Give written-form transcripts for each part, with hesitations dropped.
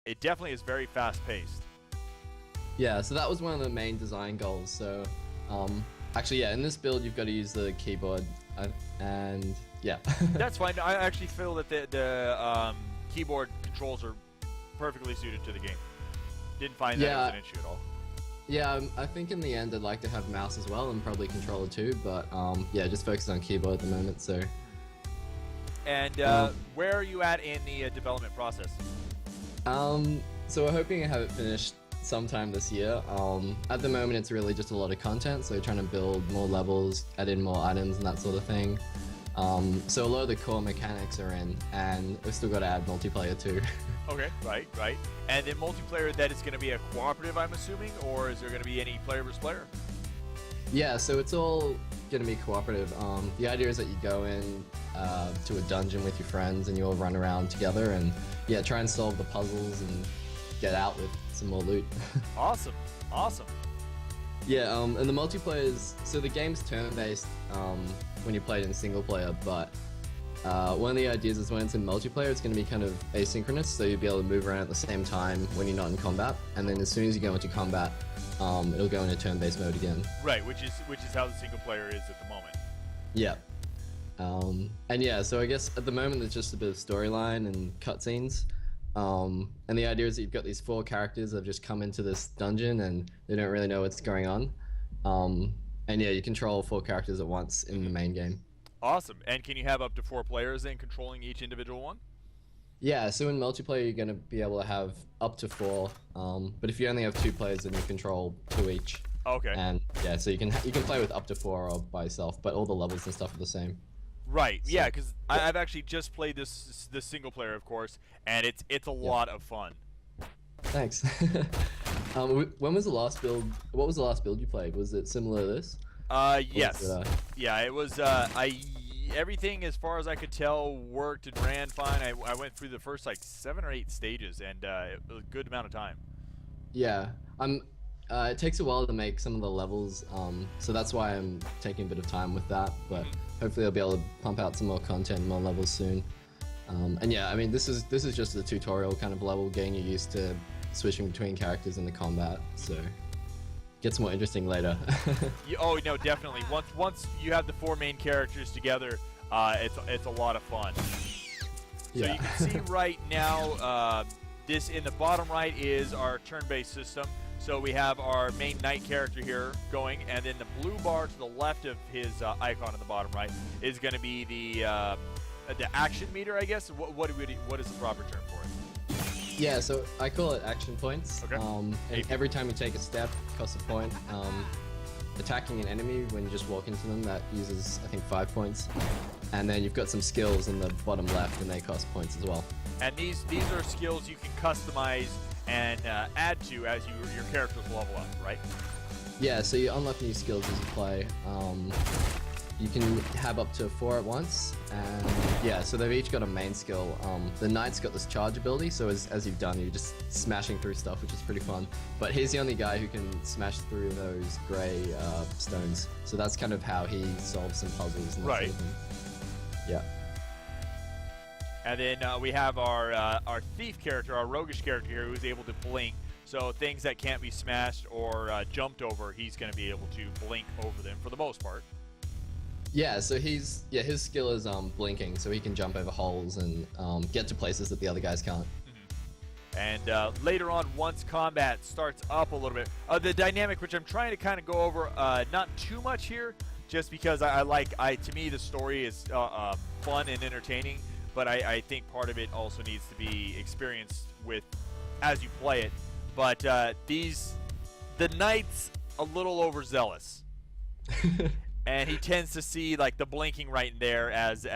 It definitely is very fast-paced. Yeah, so that was one of the main design goals. So, actually, yeah, in this build you've got to use the keyboard, and yeah. That's fine. I actually feel that the keyboard controls are perfectly suited to the game. Didn't find that it was Yeah, an issue at all. yeah. I think in the end I'd like to have mouse as well and probably controller too, but yeah, just focus on keyboard at the moment. So, And um, where are you at in the development process? so we're hoping to have it finished sometime this year. At the moment it's really just a lot of content, so we're trying to build more levels, add in more items and that sort of thing. So a lot of the core mechanics are in, and we've still got to add multiplayer too. Okay, right, right. And then multiplayer, that is going to be a cooperative, I'm assuming, or is there going to be any player versus player? Yeah, so it's all going to be cooperative. The idea is that you go in to a dungeon with your friends and you all run around together and yeah, try and solve the puzzles and get out with some more loot. Awesome, awesome. Yeah, and the multiplayer is, so the game's turn-based when you play it in single player, but one of the ideas is when it's in multiplayer, it's going to be kind of asynchronous, so you'll be able to move around at the same time when you're not in combat, and then as soon as you go into combat, it'll go into turn-based mode again. Right, which is how the single player is at the moment. Yeah. And yeah, so I guess at the moment there's just a bit of storyline and cutscenes. And the idea is that you've got these four characters that have just come into this dungeon and they don't really know what's going on. And yeah, you control four characters at once in the main game. Awesome. And can you have up to 4 players then controlling each individual one? Yeah, so in multiplayer you're going to be able to have up to four, but if you only have two players then you control two each. Okay. And yeah, so you can play with up to four or by yourself, but all the levels and stuff are the same. Right. So, Yeah, because yeah, I've actually just played this single player, of course, and it's a yeah. lot of fun. Thanks. When was the last build? What was the last build you played? Was it similar to this? Or was Yes. it, Yeah, it was. Everything as far as I could tell worked and ran fine. I went through the first like 7 or 8 stages, and it was a good amount of time. yeah, I'm. It takes a while to make some of the levels, so that's why I'm taking a bit of time with that. But hopefully, I'll be able to pump out some more content, more levels soon. And yeah, I mean, this is just a tutorial kind of level, getting you used to switching between characters in the combat. So gets more interesting later. Oh no, definitely. Once you have the 4 main characters together, it's a lot of fun. So Yeah. you can see right now, this in the bottom right is our turn-based system. So we have our main knight character here going, and then the blue bar to the left of his icon in the bottom right is going to be the action meter, I guess. What is the proper term for it? Yeah, so I call it action points. Okay. And every time you take a step, it costs a point. Attacking an enemy when you just walk into them, that uses, I think, 5 points. And then you've got some skills in the bottom left, and they cost points as well. And these are skills you can customize and add to as your characters level up, right? Yeah, so you unlock new skills as you play. You can have up to 4 at once, and yeah, so they've each got a main skill. The knight's got this charge ability, so as you've done, you're just smashing through stuff, which is pretty fun. But he's the only guy who can smash through those grey stones, so that's kind of how he solves some puzzles and that Right. sort of thing. Yeah. And then we have our thief character, our roguish character here, who's able to blink. So things that can't be smashed or jumped over, he's going to be able to blink over them for the most part. Yeah, so his skill is blinking, so he can jump over holes and get to places that the other guys can't. And later on, once combat starts up a little bit, the dynamic, which I'm trying to kind of go over, not too much here, just because to me the story is fun and entertaining, but I think part of it also needs to be experienced with as you play it. But the knight's a little overzealous. And he tends to see like the blinking right in there as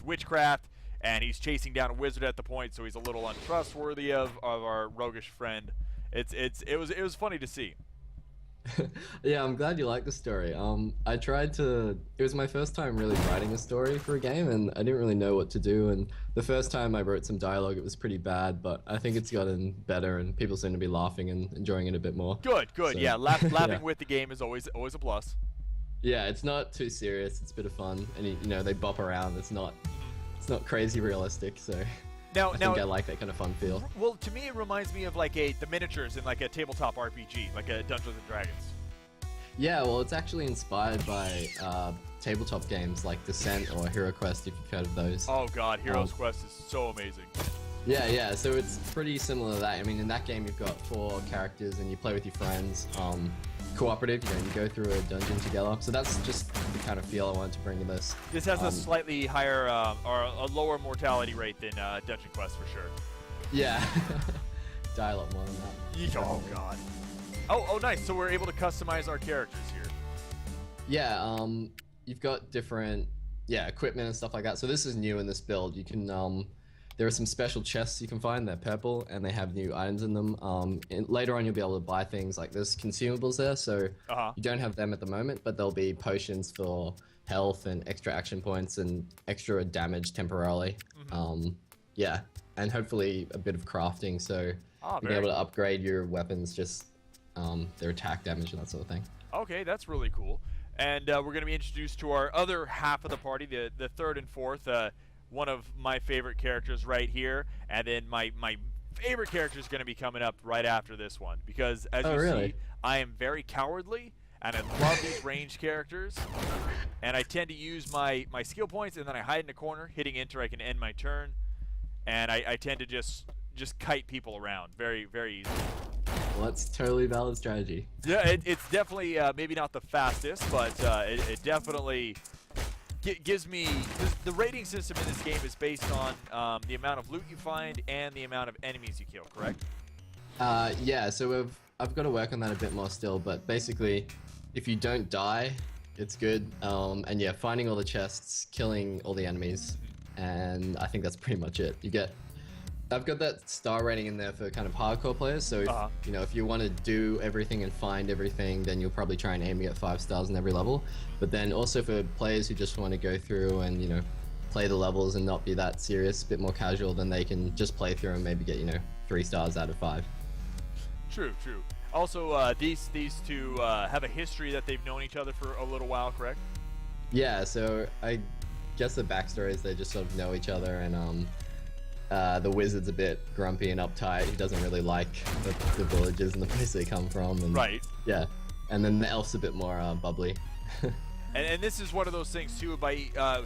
witchcraft, and he's chasing down a wizard at the point, so he's a little untrustworthy of our roguish friend. It was funny to see. Yeah, I'm glad you like the story. It was my first time really writing a story for a game, and I didn't really know what to do. And the first time I wrote some dialogue, it was pretty bad, but I think it's gotten better, and people seem to be laughing and enjoying it a bit more. Good. So, Yeah, laughing yeah. with the game is always a plus. Yeah, it's not too serious. It's a bit of fun, and they bop around. It's not crazy realistic. So Now, I think I like that kind of fun feel. well, to me, it reminds me of like the miniatures in like a tabletop RPG, like a Dungeons and Dragons. Yeah, well, it's actually inspired by tabletop games like Descent or Hero Quest, if you've heard of those. Oh God, Heroes Quest is so amazing. Yeah. So it's pretty similar to that. I mean, in that game, you've got 4 characters and you play with your friends. Cooperative, you go through a dungeon together. So that's just the kind of feel I wanted to bring to this. This has a slightly higher or a lower mortality rate than Dungeon Quest for sure. Yeah. Die a lot more than that. Oh God. Oh, nice. So we're able to customize our characters here. Yeah, you've got different equipment and stuff like that. So this is new in this build. You can there are some special chests you can find. They're purple and they have new items in them. Later on, you'll be able to buy things like there's consumables there. So you don't have them at the moment, but there'll be potions for health and extra action points and extra damage temporarily. Yeah, and hopefully a bit of crafting. So you'll be able to upgrade your weapons, just their attack damage and that sort of thing. Okay, that's really cool. And we're going to be introduced to our other half of the party, the third and fourth. One of my favorite characters right here, and then my favorite character is going to be coming up right after this one, because as you see, I am very cowardly, and I love these ranged characters, and I tend to use my skill points, and then I hide in a corner, hitting enter, I can end my turn, and I tend to just kite people around very, very easily. Well, that's totally valid strategy. Yeah, it's definitely maybe not the fastest, but it definitely gives me the rating system in this game is based on the amount of loot you find and the amount of enemies you kill, correct? Yeah, so I've got to work on that a bit more still, but basically if you don't die, it's good. And yeah, finding all the chests, killing all the enemies, and I think that's pretty much it. I've got that star rating in there for kind of hardcore players, so if, if you want to do everything and find everything, then you'll probably try and aim to get 5 stars in every level. But then also for players who just want to go through and, play the levels and not be that serious, a bit more casual, then they can just play through and maybe get, 3 stars out of 5. True. Also, these two have a history that they've known each other for a little while, correct? Yeah, so I guess the backstory is they just sort of know each other, and the wizard's a bit grumpy and uptight. He doesn't really like the villages and the place they come from. And, right. Yeah. And then the elf's a bit more bubbly. and this is one of those things too.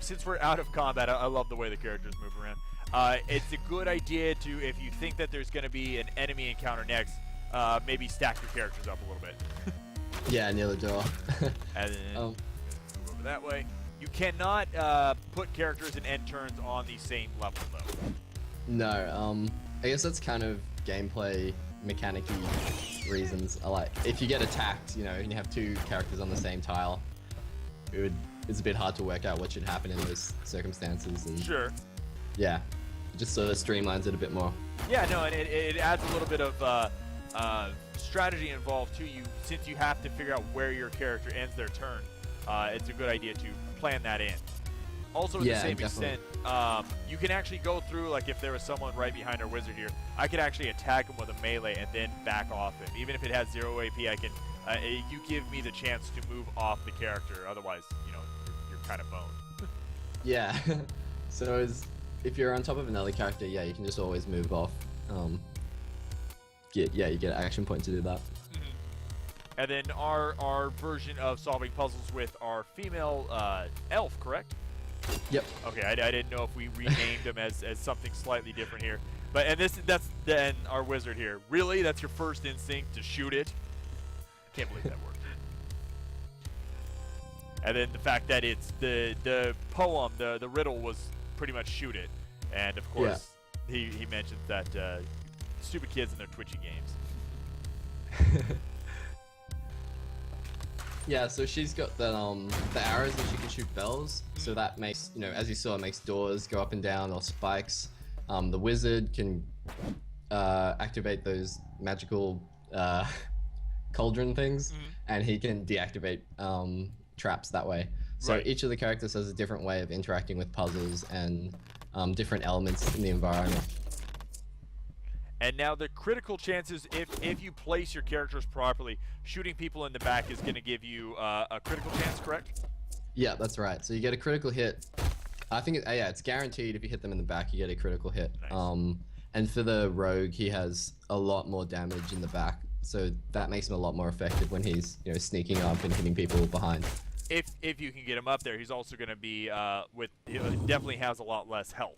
Since we're out of combat, I love the way the characters move around. It's a good idea to, if you think that there's going to be an enemy encounter next, maybe stack your characters up a little bit. Yeah, near the door. And then move over that way. You cannot put characters and end turns on the same level though. No, I guess that's kind of gameplay mechanic-y reasons. If you get attacked, and you have 2 characters on the same tile, it's a bit hard to work out what should happen in those circumstances. And sure. Yeah, it just sort of streamlines it a bit more. Yeah, no, and it adds a little bit of strategy involved to you, since you have to figure out where your character ends their turn. It's a good idea to plan that in. Also, to the same extent, you can actually go through, like if there was someone right behind our wizard here, I could actually attack him with a melee and then back off him. Even if it has 0 AP, I can. You give me the chance to move off the character. Otherwise, you're kind of boned. Yeah. So if you're on top of another character, yeah, you can just always move off. You get action point to do that. And then our version of solving puzzles with our female elf, correct? Yep. Okay, I didn't know if we renamed him as something slightly different here. But that's then our wizard here. Really? That's your first instinct to shoot it? Can't believe that worked. And then the fact that it's the poem, the riddle was pretty much shoot it. And of course, he mentions that stupid kids and their twitchy games. Yeah, so she's got the arrows that she can shoot bells, so that makes, as you saw, it makes doors go up and down, or spikes. The wizard can activate those magical cauldron things, and he can deactivate traps that way. So each of the characters has a different way of interacting with puzzles and different elements in the environment. And now the critical chances, if you place your characters properly, shooting people in the back is going to give you a critical chance, correct? Yeah, that's right. So you get a critical hit I think yeah, it's guaranteed if you hit them in the back, you get a critical hit. Nice. And for the rogue, he has a lot more damage in the back, so that makes him a lot more effective when he's sneaking up and hitting people behind. If you can get him up there, he's also going to be he definitely has a lot less health.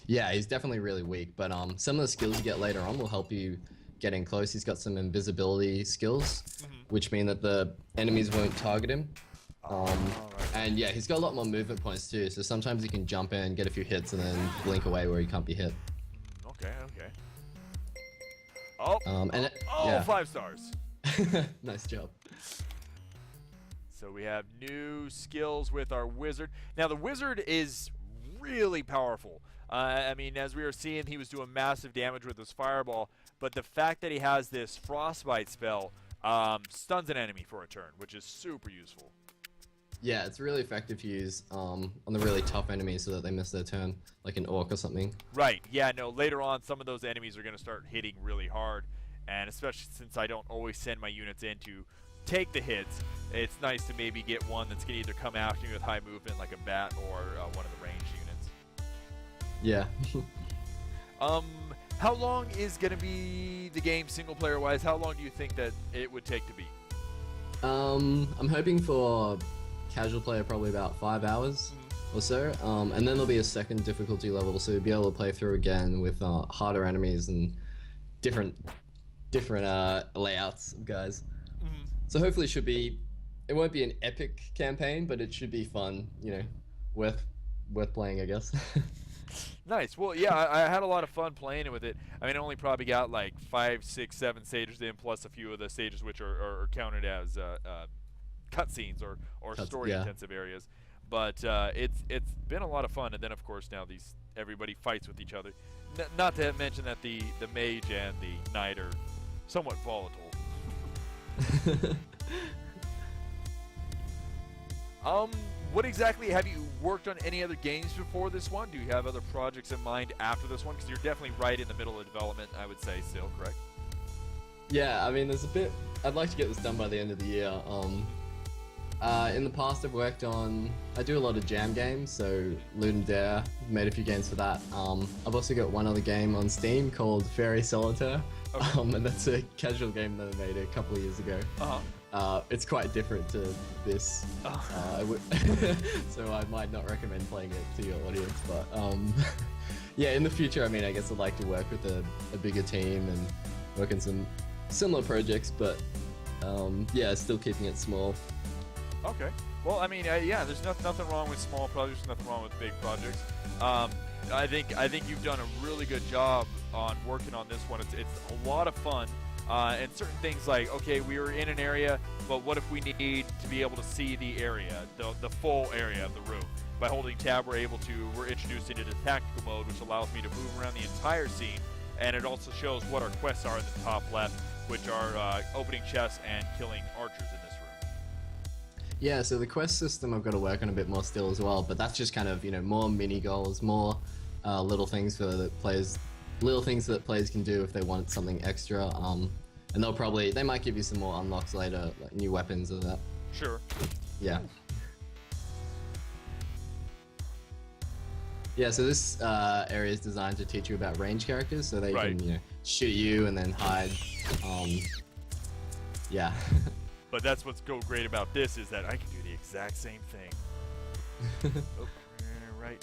Yeah, he's definitely really weak, but some of the skills you get later on will help you get in close. He's got some invisibility skills, which mean that the enemies won't target him. Right. And yeah, he's got a lot more movement points too, so sometimes he can jump in, get a few hits, and then blink away where he can't be hit. Okay, okay. Oh, yeah. 5 stars. Nice job. So we have new skills with our wizard. Now the wizard is really powerful. I mean, as we were seeing, he was doing massive damage with his fireball, but the fact that he has this frostbite spell stuns an enemy for a turn, which is super useful. Yeah, it's really effective to use on the really tough enemies so that they miss their turn, like an orc or something. Right, yeah, no, later on some of those enemies are going to start hitting really hard, and especially since I don't always send my units in to take the hits, it's nice to maybe get one that's going to either come after you with high movement like a bat or one of the ranged units. Yeah. How long is going to be the game single player wise? How long do you think that it would take to beat? I'm hoping for casual player probably about 5 hours or so, and then there'll be a second difficulty level, so you'll be able to play through again with harder enemies and different layouts of guys. So hopefully it won't be an epic campaign, but it should be fun, worth playing, I guess. Nice. Well, yeah, I had a lot of fun playing with it. I mean, I only probably got like 5, 6, 7 stages in, plus a few of the stages which are counted as cutscenes or story-intensive areas. But it's been a lot of fun. And then, of course, now everybody fights with each other. Not to mention that the mage and the knight are somewhat volatile. What exactly have you worked on any other games before this one? Do you have other projects in mind after this one? Because you're definitely right in the middle of development, I would say, still, correct? Yeah, I mean, there's a bit. I'd like to get this done by the end of the year. In the past, I do a lot of jam games, so Loot and Dare, made a few games for that. I've also got one other game on Steam called Fairy Solitaire, and that's a casual game that I made a couple of years ago. It's quite different to this, so I might not recommend playing it to your audience, but yeah, in the future, I mean, I guess I'd like to work with a bigger team and work on some similar projects, but yeah, still keeping it small. Okay. Well, I mean, yeah, there's nothing wrong with small projects, nothing wrong with big projects. I think you've done a really good job on working on this one. It's a lot of fun. And certain things like, okay, we were in an area, but what if we need to be able to see the area, the full area of the room? By holding tab, we're introduced into the tactical mode, which allows me to move around the entire scene, and it also shows what our quests are in the top left, which are opening chests and killing archers in this room. Yeah, so the quest system I've got to work on a bit more still as well, but that's just kind of, more mini goals, more little things for the players. Little things that players can do if they want something extra, and they might give you some more unlocks later, like new weapons or that. Sure. Yeah. Yeah, so this area is designed to teach you about range characters, so they can, shoot you and then hide. Yeah. But that's what's great about this, is that I can do the exact same thing. Right.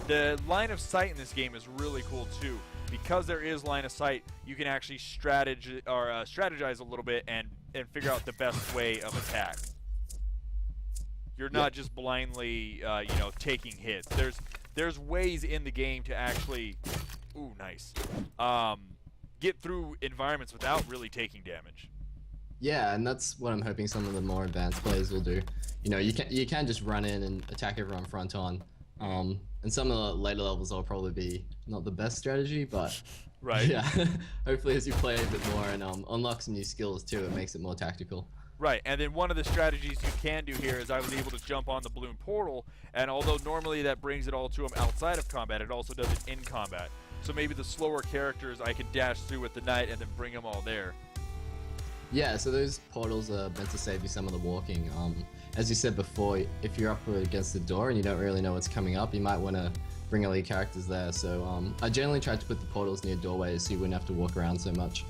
The line of sight in this game is really cool too. Because there is line of sight, you can actually strategize a little bit and figure out the best way of attack. You're not just blindly, taking hits. There's ways in the game to actually, get through environments without really taking damage. Yeah, and that's what I'm hoping some of the more advanced players will do. You can just run in and attack everyone front on. And some of the later levels will probably be not the best strategy, but yeah, hopefully as you play a bit more and unlock some new skills too, it makes it more tactical. Right, and then one of the strategies you can do here is I was able to jump on the balloon portal, and although normally that brings it all to them outside of combat, it also does it in combat. So maybe the slower characters I can dash through with the knight and then bring them all there. Yeah, so those portals are meant to save you some of the walking. As you said before, if you're up against the door and you don't really know what's coming up, you might want to bring all your characters there. So I generally tried to put the portals near doorways so you wouldn't have to walk around so much.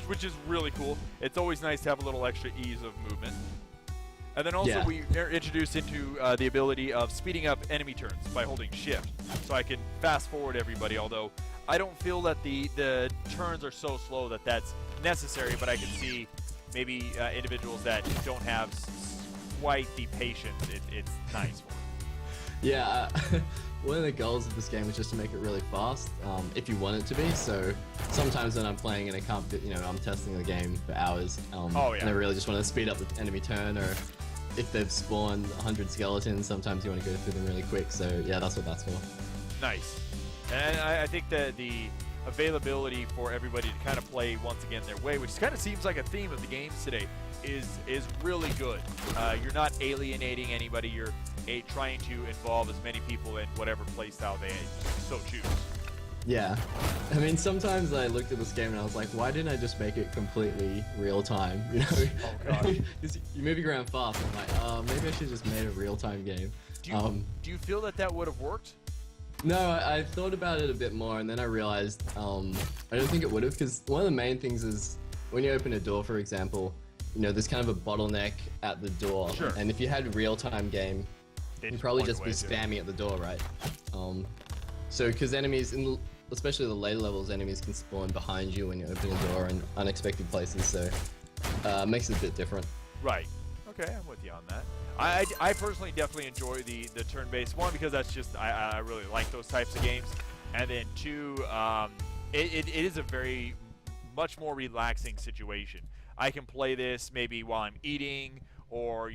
Which is really cool. It's always nice to have a little extra ease of movement. And then also we are introduced into the ability of speeding up enemy turns by holding shift. So I can fast forward everybody, although I don't feel that the turns are so slow that that's necessary, but I can see maybe individuals that don't have quite the patience. It's nice for them. Yeah, one of the goals of this game is just to make it really fast, if you want it to be. So sometimes when I'm playing and I can't, I'm testing the game for hours, and I really just want to speed up the enemy turn, or if they've spawned 100 skeletons, sometimes you want to go through them really quick. So yeah, that's what that's for. Nice. And I think that the availability for everybody to kind of play once again their way, which kind of seems like a theme of the games today, is really good. You're not alienating anybody. You're trying to involve as many people in whatever playstyle they so choose. Yeah. I mean, sometimes I looked at this game and I was like, why didn't I just make it completely real time? You know? Oh, God. You're moving around fast. I'm like, maybe I should just made a real time game. Do you feel that would have worked? No, I thought about it a bit more, and then I realized I don't think it would have, because one of the main things is when you open a door, for example, there's kind of a bottleneck at the door. Sure. And if you had a real-time game, you'd probably just be spamming at the door, right? So because enemies, especially the later levels, enemies can spawn behind you when you open a door in unexpected places, so it makes it a bit different. Right. Okay, I'm with you on that. I personally definitely enjoy the turn-based one, because that's just I really like those types of games, and then two, it is a very much more relaxing situation. I can play this maybe while I'm eating, or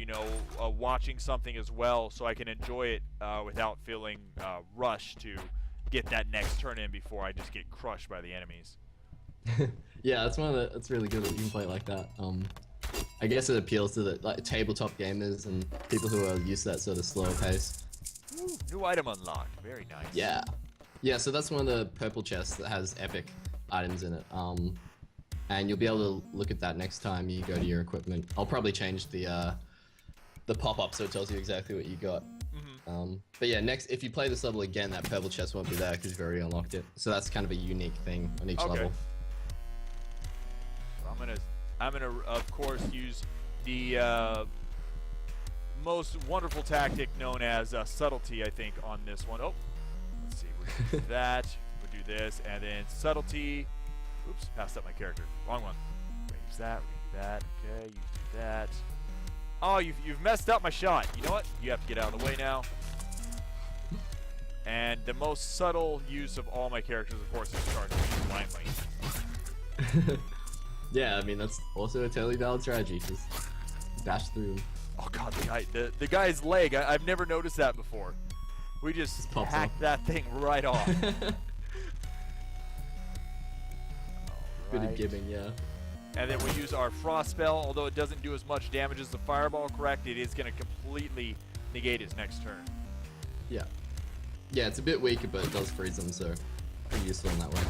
watching something as well, so I can enjoy it without feeling rushed to get that next turn in before I just get crushed by the enemies. Yeah, that's really good that you can play it like that. I guess it appeals to the tabletop gamers and people who are used to that sort of slower pace. Ooh, new item unlocked. Very nice. Yeah. Yeah, so that's one of the purple chests that has epic items in it. And you'll be able to look at that next time you go to your equipment. I'll probably change the pop-up so it tells you exactly what you got. But yeah, next, if you play this level again, that purple chest won't be there because you've already unlocked it. So that's kind of a unique thing on each level. I'm gonna of course use the most wonderful tactic known as subtlety, I think, on this one. Oh, let's see. We'll do that. We'll do this, and then subtlety. Oops, passed up my character. Wrong one. We're gonna use that. We're gonna do that. Okay, you do that. Oh, you've messed up my shot. You know what? You have to get out of the way now. And the most subtle use of all my characters, of course, is charging blindly. Yeah, I mean, that's also a totally valid strategy. Just dash through. Oh god, the guy's leg, I've never noticed that before. We just hacked that thing right off. Bit of giving, yeah. And then we use our frost spell, although it doesn't do as much damage as the fireball, correct? It is going to completely negate his next turn. Yeah. Yeah, it's a bit weaker, but it does freeze them, so pretty useful in that way.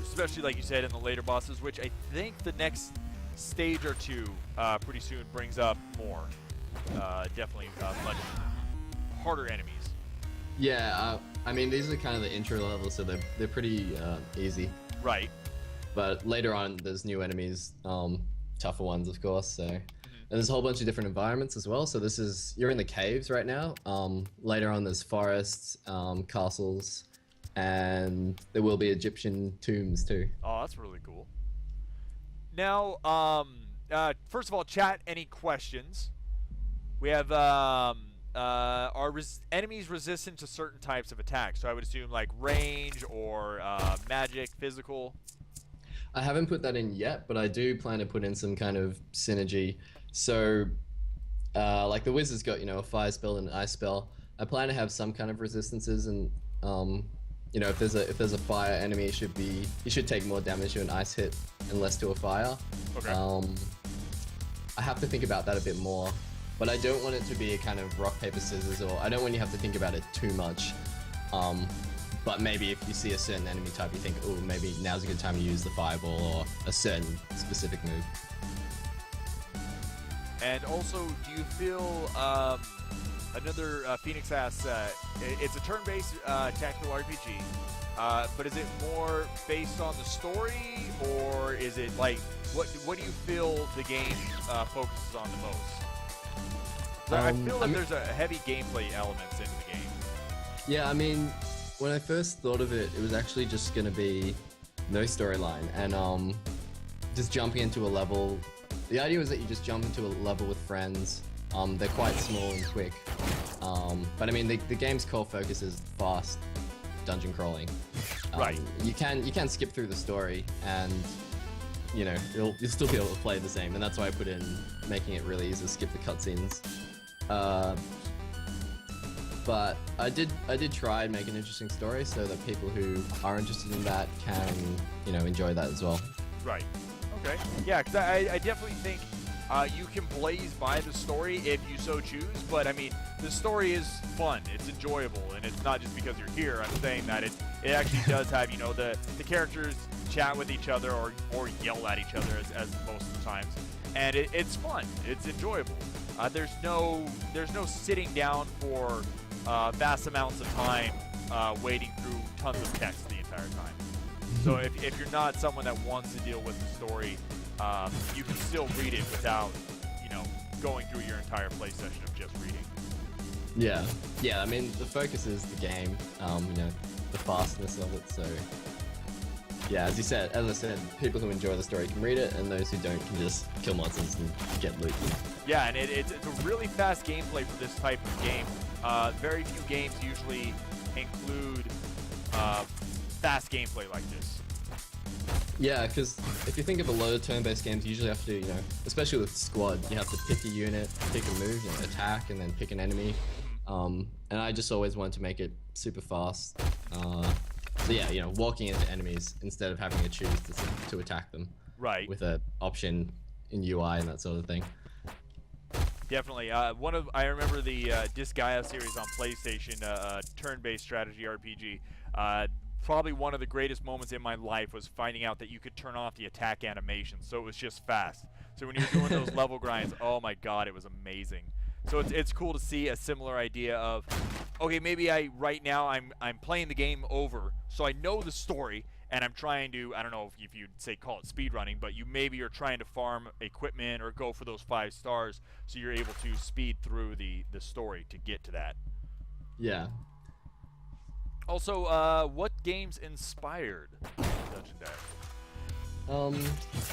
Especially, like you said, in the later bosses, which I think the next stage or two pretty soon brings up more. Definitely much harder enemies. Yeah, I mean, these are kind of the intro levels, so they're pretty easy. Right. But later on, there's new enemies, tougher ones, of course. So, and there's a whole bunch of different environments as well. So you're in the caves right now. Later on, there's forests, castles, and there will be Egyptian tombs too. Oh, that's really cool. Now, first of all, chat, any questions? We have are enemies resistant to certain types of attacks? So I would assume like range or magic, physical. I haven't put that in yet, but I do plan to put in some kind of synergy. So, like the wizard's got, a fire spell and an ice spell. I plan to have some kind of resistances, and if there's a fire enemy, you should take more damage to an ice hit and less to a fire. Okay. I have to think about that a bit more, but I don't want it to be a kind of rock paper scissors, or I don't want you to have to think about it too much. But maybe if you see a certain enemy type, you think, oh, maybe now's a good time to use the fireball or a certain specific move. And also, do you feel another Phoenix asks, it's a turn-based tactical RPG, but is it more based on the story, or is it like what do you feel the game focuses on the most? I feel like there's a heavy gameplay elements into the game. Yeah, I mean, when I first thought of it, it was actually just gonna be no storyline and just jumping into a level. The idea was that you just jump into a level with friends. They're quite small and quick. But I mean, the game's core focus is fast dungeon crawling. Right. You can skip through the story, and you know you'll still be able to play the same. And that's why I put in making it really easy to skip the cutscenes. But I did try and make an interesting story so that people who are interested in that can enjoy that as well. Right. Okay. Yeah, because I definitely think you can blaze by the story if you so choose, but I mean, the story is fun, it's enjoyable, and it's not just because you're here. I'm saying that it actually does have, the characters chat with each other or yell at each other as most of the times, and it's fun, it's enjoyable. There's no sitting down for vast amounts of time wading through tons of text the entire time. So if you're not someone that wants to deal with the story, you can still read it without, going through your entire play session of just reading. Yeah. I mean, the focus is the game, the fastness of it. So, yeah, as I said, people who enjoy the story can read it, and those who don't can just kill monsters and get loot. Yeah, and it's a really fast gameplay for this type of game. Very few games usually include fast gameplay like this. Yeah, because if you think of a lot of turn-based games, you usually have to, especially with squad, you have to pick a unit, pick a move, attack, and then pick an enemy. And I just always wanted to make it super fast. So yeah, walking into enemies instead of having to choose to attack them. Right. With an option in UI and that sort of thing. Definitely. I remember the Disgaea series on PlayStation, turn-based strategy RPG. Probably one of the greatest moments in my life was finding out that you could turn off the attack animation, so it was just fast. So when you're doing those level grinds, oh my god, it was amazing. So it's cool to see a similar idea of, okay, maybe right now I'm playing the game over, so I know the story, and I'm trying to, I don't know if you'd say call it speedrunning, but maybe you're trying to farm equipment or go for those 5 stars, so you're able to speed through the story to get to that. Yeah. Also, what games inspired Dungeon Dive?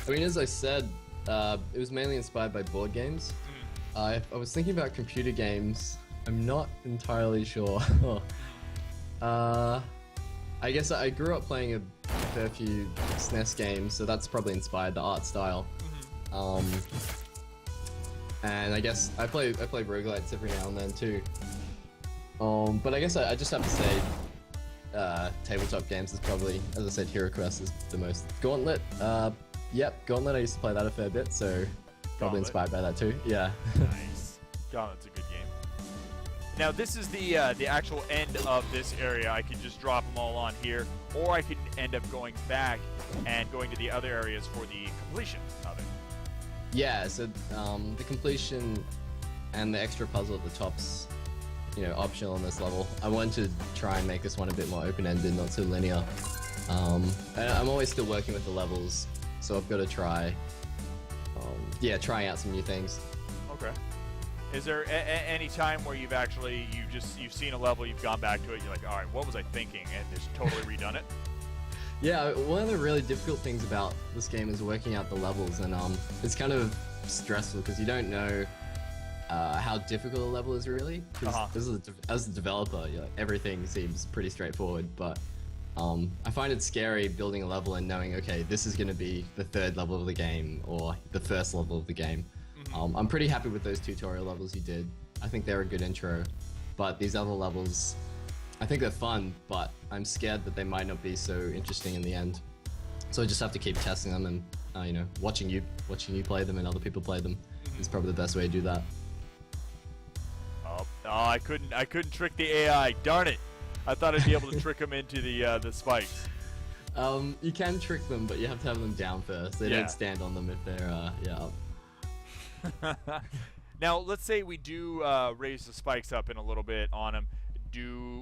I mean, as I said, it was mainly inspired by board games. I was thinking about computer games. I'm not entirely sure. I guess I grew up playing a fair few SNES games, so that's probably inspired the art style. And I guess I play roguelites every now and then too. But I guess I just have to say, tabletop games is probably, as I said, Hero Quest is the most. Gauntlet, yep, Gauntlet, I used to play that a fair bit, so probably inspired by that too, yeah. Nice. Gauntlet's a good game. Now this is the actual end of this area. I can just drop them all on here, or I could end up going back and going to the other areas for the completion of it. Yeah, so the completion and the extra puzzle at the top's optional on this level. I wanted to try and make this one a bit more open-ended, not so linear. And I'm always still working with the levels, so I've got to try, trying out some new things. Okay. Is there any time where you've seen a level, you've gone back to it, you're like, all right, what was I thinking, and just totally redone it? Yeah, one of the really difficult things about this game is working out the levels, and it's kind of stressful because you don't know how difficult a level is really. Because as a developer, everything seems pretty straightforward, but I find it scary building a level and knowing, okay, this is going to be the 3rd level of the game or the 1st level of the game. I'm pretty happy with those tutorial levels you did. I think they're a good intro, but these other levels, I think they're fun, but I'm scared that they might not be so interesting in the end. So I just have to keep testing them and watching you play them and other people play them is probably the best way to do that. Oh, I couldn't trick the AI. Darn it! I thought I'd be able to trick them into the spikes. You can trick them, but you have to have them down first. They Yeah. don't stand on them if they're up. Now, let's say we do raise the spikes up in a little bit on them.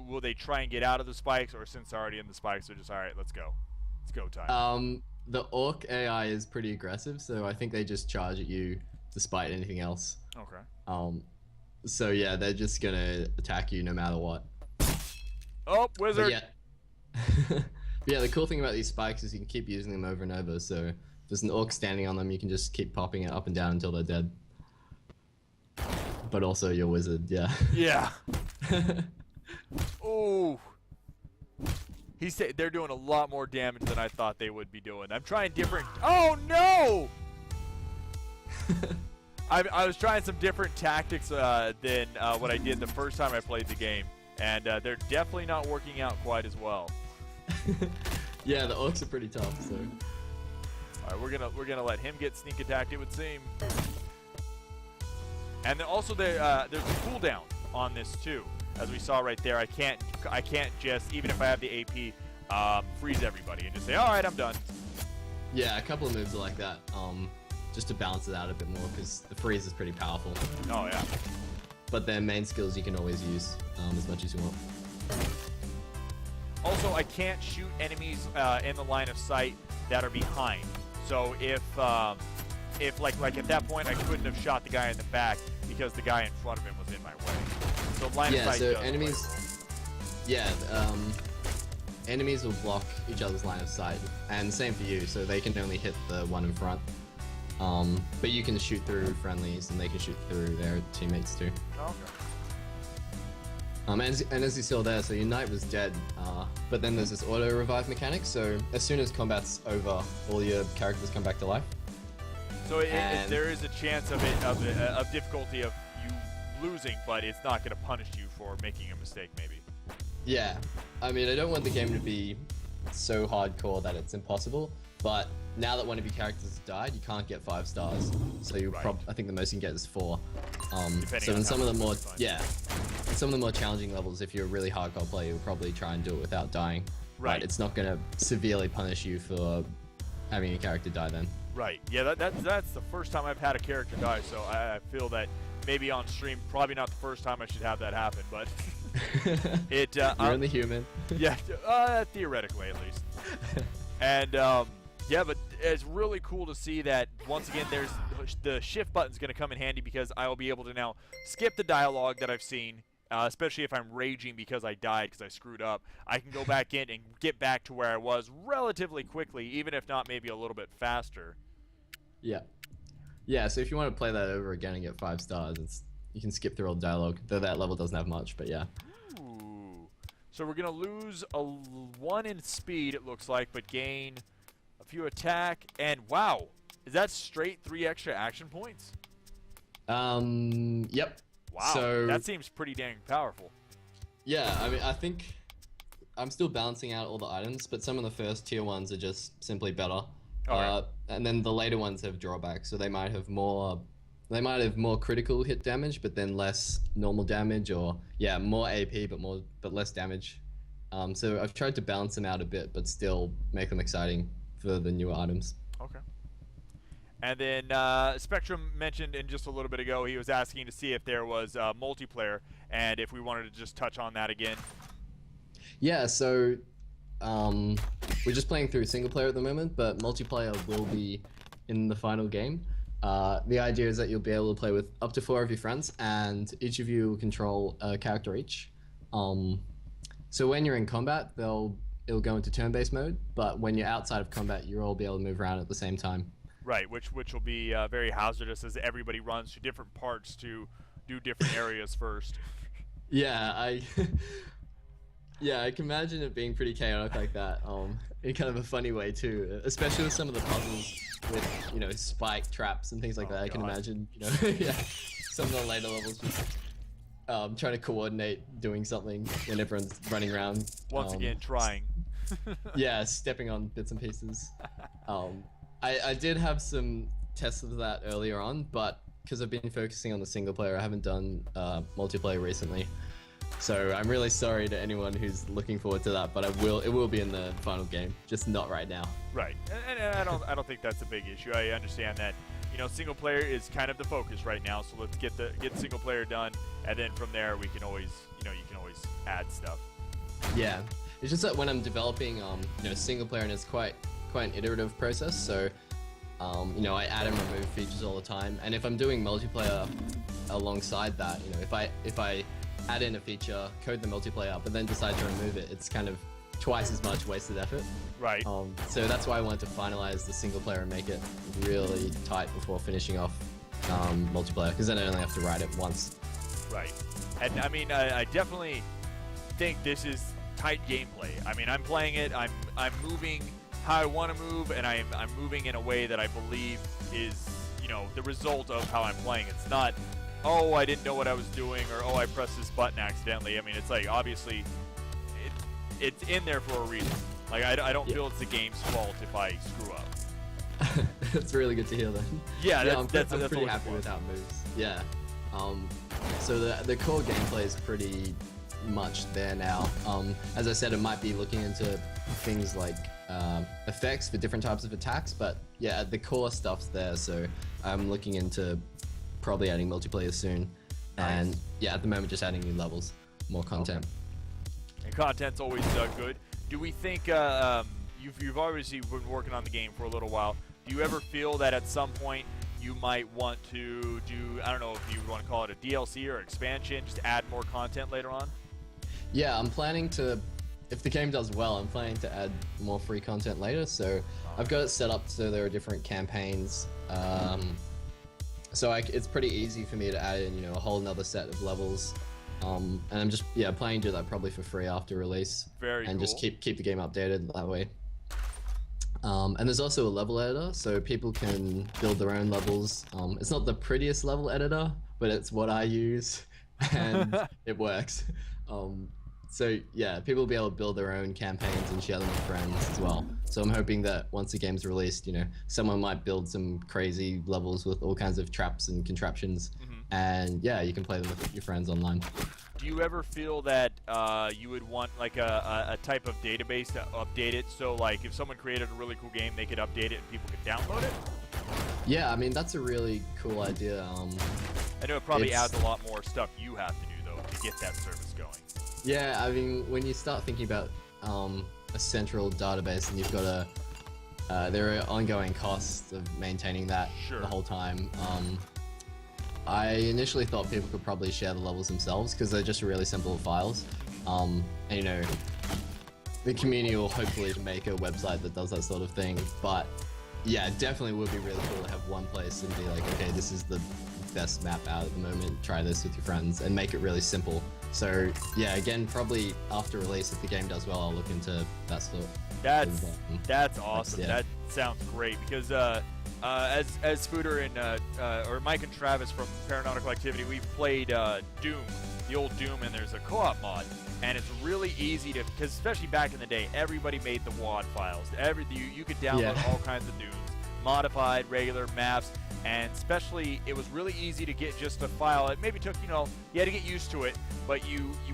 Will they try and get out of the spikes, or since they're already in the spikes, they're just all right? Let's go. It's go time. The orc AI is pretty aggressive, so I think they just charge at you despite anything else. Okay. So yeah, they're just gonna attack you no matter what. Oh, But wizard. yeah. Yeah, the cool thing about these spikes is you can keep using them over and over. So if there's an orc standing on them, you can just keep popping it up and down until they're dead. But also your wizard, yeah. Yeah. Ooh. They're doing a lot more damage than I thought they would be doing. I'm trying different. Oh no! I was trying some different tactics than what I did the first time I played the game, and they're definitely not working out quite as well. Yeah, the orcs are pretty tough. So All right, we're gonna let him get sneak attacked, it would seem. And then also there's a cooldown on this too, as we saw right there. I can't just, even if I have the AP, freeze everybody and just say, all right, I'm done. yeah, a couple of moves are like that. Just to balance it out a bit more because the freeze is pretty powerful. Oh yeah. But their main skills you can always use as much as you want. Also, I can't shoot enemies in the line of sight that are behind. So if like at that point I couldn't have shot the guy in the back because the guy in front of him was in my way. So line of Yeah, sight so does enemies. work. Yeah, enemies will block each other's line of sight, and same for you. So they can only hit the one in front. But you can shoot through friendlies, and they can shoot through their teammates too. Okay. And as you saw there, so your knight was dead, but then there's this auto revive mechanic. So as soon as combat's over, all your characters come back to life. So And- there is a chance of difficulty of you losing, but it's not going to punish you for making a mistake, maybe. Yeah, I mean, I don't want the game to be so hardcore that it's impossible, but now that one of your characters died, you can't get 5 stars. So you Right. I think the most you can get is 4. Depending So on in how some of the much more, you find. yeah, in some of the more challenging levels, if you're a really hardcore player, you'll probably try and do it without dying. Right. But it's not going to severely punish you for having your character die then. Right. Yeah, that's the first time I've had a character die, so I feel that maybe on stream, probably not the first time I should have that happen, but it. You're only human. Yeah, theoretically at least. And yeah, but it's really cool to see that once again. There's the shift button's going to come in handy because I will be able to now skip the dialogue that I've seen. Especially if I'm raging because I died because I screwed up, I can go back in and get back to where I was relatively quickly, even if not maybe a little bit faster. Yeah. Yeah, so if you want to play that over again and get 5 stars, you can skip through all the dialogue, though that level doesn't have much, but yeah. Ooh. So we're going to lose a 1 in speed, it looks like, but gain a few attack. And wow, is that straight 3 extra action points? Yep. Wow, So, that seems pretty dang powerful. yeah, I mean, I think I'm still balancing out all the items, but some of the first tier ones are just simply better. Alright. And then the later ones have drawbacks, so they might have more critical hit damage, but then less normal damage, or yeah, more AP but less damage. So I've tried to balance them out a bit, but still make them exciting for the newer items. Okay. And then Spectrum mentioned in just a little bit ago, he was asking to see if there was multiplayer and if we wanted to just touch on that again. Yeah, so we're just playing through single player at the moment, but multiplayer will be in the final game. The idea is that you'll be able to play with up to 4 of your friends, and each of you will control a character each. So when you're in combat, it'll go into turn-based mode, but when you're outside of combat, you'll all be able to move around at the same time. Right, which will be very hazardous as everybody runs to different parts to do different areas first. Yeah, yeah, I can imagine it being pretty chaotic like that, in kind of a funny way too, especially with some of the puzzles with, spike traps and things like that. I can God. imagine, yeah, some of the later levels just trying to coordinate doing something when everyone's running around. Once again, trying. Yeah, stepping on bits and pieces. I did have some tests of that earlier on, but because I've been focusing on the single player, I haven't done multiplayer recently. So I'm really sorry to anyone who's looking forward to that, but it will be in the final game, just not right now. Right, and I don't think that's a big issue. I understand that, you know, single player is kind of the focus right now. So let's get single player done, and then from there we can always, you know, you can always add stuff. Yeah, it's just that when I'm developing, you know, single player, and it's quite an iterative process. So, you know, I add and remove features all the time, and if I'm doing multiplayer alongside that, you know, if I add in a feature, code the multiplayer, but then decide to remove it, it's kind of twice as much wasted effort. Right. So that's why I wanted to finalize the single player and make it really tight before finishing off multiplayer, because then I only have to write it once. Right. And I mean, I definitely think this is tight gameplay. I mean, I'm playing it, I'm moving how I want to move, and I'm moving in a way that I believe is, you know, the result of how I'm playing. It's not, oh, I didn't know what I was doing, or oh, I pressed this button accidentally. I mean, it's like, obviously, it's in there for a reason. Like, I don't feel it's the game's fault if I screw up. That's really good to hear then. Yeah, I'm pretty happy with how it moves. Yeah. So the core gameplay is pretty much there now. As I said, it might be looking into things like effects for different types of attacks, but yeah, the core stuff's there, so I'm looking into probably adding multiplayer soon. Nice. And yeah, at the moment just adding new levels, more content. And content's always good. Do we think you've obviously been working on the game for a little while? Do you ever feel that at some point you might want to do, I don't know if you want to call it a DLC or expansion, just add more content later on? Yeah, I'm planning to, if the game does well, I'm planning to add more free content later. So I've got it set up so there are different campaigns. So it's pretty easy for me to add in, you know, a whole nother set of levels. And I'm just, planning to do that probably for free after release. Very and cool. just keep the game updated that way. And there's also a level editor, so people can build their own levels. It's not the prettiest level editor, but it's what I use, and it works. So yeah, people will be able to build their own campaigns and share them with friends as well. So I'm hoping that once the game's released, you know, someone might build some crazy levels with all kinds of traps and contraptions, and yeah, you can play them with your friends online. Do you ever feel that you would want like a type of database to update it? So like if someone created a really cool game, they could update it and people could download it? Yeah, I mean, that's a really cool idea. I know it probably adds a lot more stuff you have to do though to get that service going. Yeah, I mean, when you start thinking about a central database and you've got there are ongoing costs of maintaining that the whole time. I initially thought people could probably share the levels themselves because they're just really simple files. And you know, the community will hopefully make a website that does that sort of thing. But yeah, it definitely would be really cool to have one place and be like, okay, this is the best map out at the moment, try this with your friends, and make it really simple. So yeah, again, probably after release, if the game does well, I'll look into that sort. That's awesome. Yeah. That sounds great because as Fooder and or Mike and Travis from Paranautical Activity, we've played Doom, the old Doom, and there's a co-op mod, and it's really easy to, because especially back in the day, everybody made the WAD files. You could download all kinds of Dooms, modified, regular maps. And especially, it was really easy to get just a file. It maybe took, you know, you had to get used to it, but